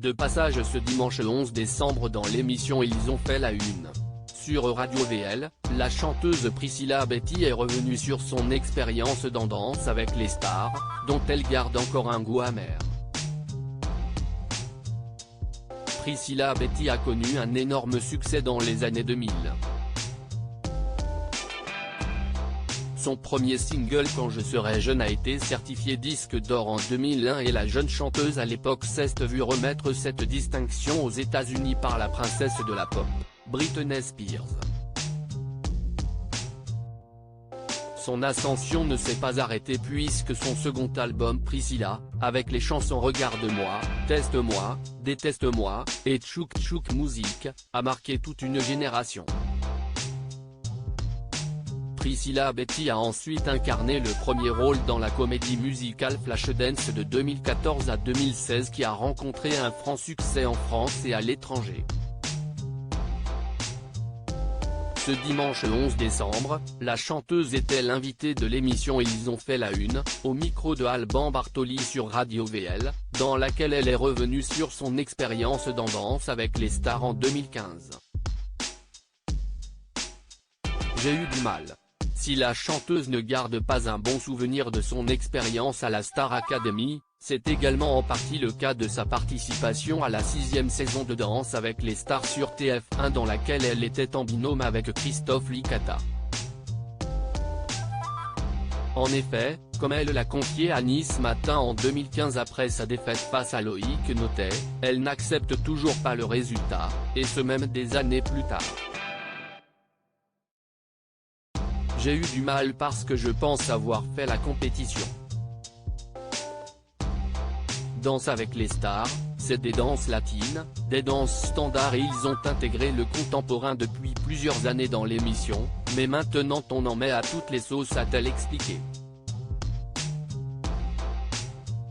De passage ce dimanche 11 décembre dans l'émission Ils ont fait la une. Sur Radio VL, la chanteuse Priscilla Betty est revenue sur son expérience dans Danse avec les stars, dont elle garde encore un goût amer. Priscilla Betty a connu un énorme succès dans les années 2000. Son premier single Quand je serai jeune a été certifié disque d'or en 2001 et la jeune chanteuse à l'époque s'est vue remettre cette distinction aux États-Unis par la princesse de la pop, Britney Spears. Son ascension ne s'est pas arrêtée puisque son second album Priscilla, avec les chansons Regarde-moi, Teste-moi, Déteste-moi, et Tchouk Tchouk Musique, a marqué toute une génération. Priscilla Betty a ensuite incarné le premier rôle dans la comédie musicale Flashdance de 2014 à 2016 qui a rencontré un franc succès en France et à l'étranger. Ce dimanche 11 décembre, la chanteuse était l'invitée de l'émission Ils ont fait la une, au micro de Alban Bartoli sur Radio VL, dans laquelle elle est revenue sur son expérience dans Danse avec les stars en 2015. J'ai eu du mal. Si la chanteuse ne garde pas un bon souvenir de son expérience à la Star Academy, c'est également en partie le cas de sa participation à la 6e saison de Danse avec les stars sur TF1 dans laquelle elle était en binôme avec Christophe Licata. En effet, comme elle l'a confié à Nice Matin en 2015 après sa défaite face à Loïc Notet, elle n'accepte toujours pas le résultat, et ce même des années plus tard. J'ai eu du mal parce que je pense avoir fait la compétition. Danse avec les stars, c'est des danses latines, des danses standards et ils ont intégré le contemporain depuis plusieurs années dans l'émission, mais maintenant on en met à toutes les sauces, a-t-elle expliqué.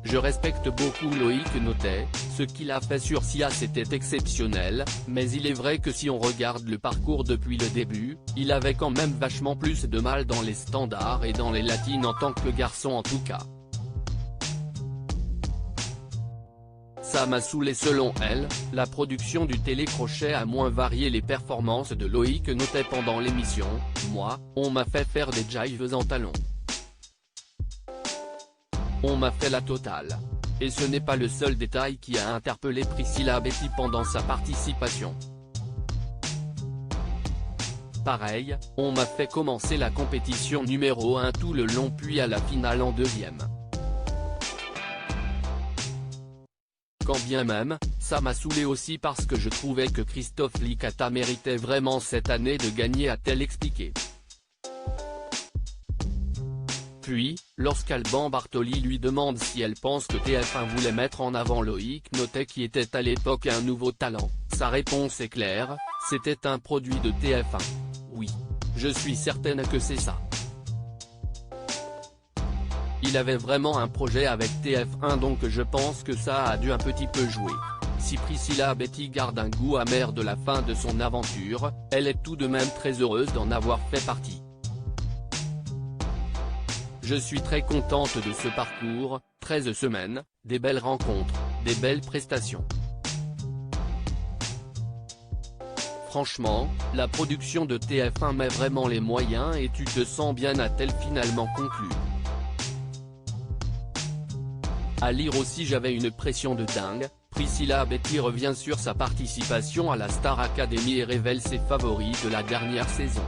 Je respecte beaucoup Loïc Notet, ce qu'il a fait sur Sia c'était exceptionnel, mais il est vrai que si on regarde le parcours depuis le début, il avait quand même vachement plus de mal dans les standards et dans les latines en tant que garçon en tout cas. Ça m'a saoulé selon elle, la production du télécrochet a moins varié les performances de Loïc Notet pendant l'émission, moi, on m'a fait faire des jives en talons. On m'a fait la totale. Et ce n'est pas le seul détail qui a interpellé Priscilla Betty pendant sa participation. Pareil, on m'a fait commencer la compétition numéro 1 tout le long puis à la finale en 2e. Quand bien même, ça m'a saoulé aussi parce que je trouvais que Christophe Licata méritait vraiment cette année de gagner, a-t-elle expliqué. Puis, lorsqu'Alban Bartoli lui demande si elle pense que TF1 voulait mettre en avant Loïc Notet qui était à l'époque un nouveau talent, sa réponse est claire, c'était un produit de TF1. Oui. Je suis certaine que c'est ça. Il avait vraiment un projet avec TF1 donc je pense que ça a dû un petit peu jouer. Si Priscilla Betty garde un goût amer de la fin de son aventure, elle est tout de même très heureuse d'en avoir fait partie. Je suis très contente de ce parcours, 13 semaines, des belles rencontres, des belles prestations. Franchement, la production de TF1 met vraiment les moyens et tu te sens bien, a-t-elle finalement conclu. À lire aussi j'avais une pression de dingue, Priscilla Betty revient sur sa participation à la Star Academy et révèle ses favoris de la dernière saison.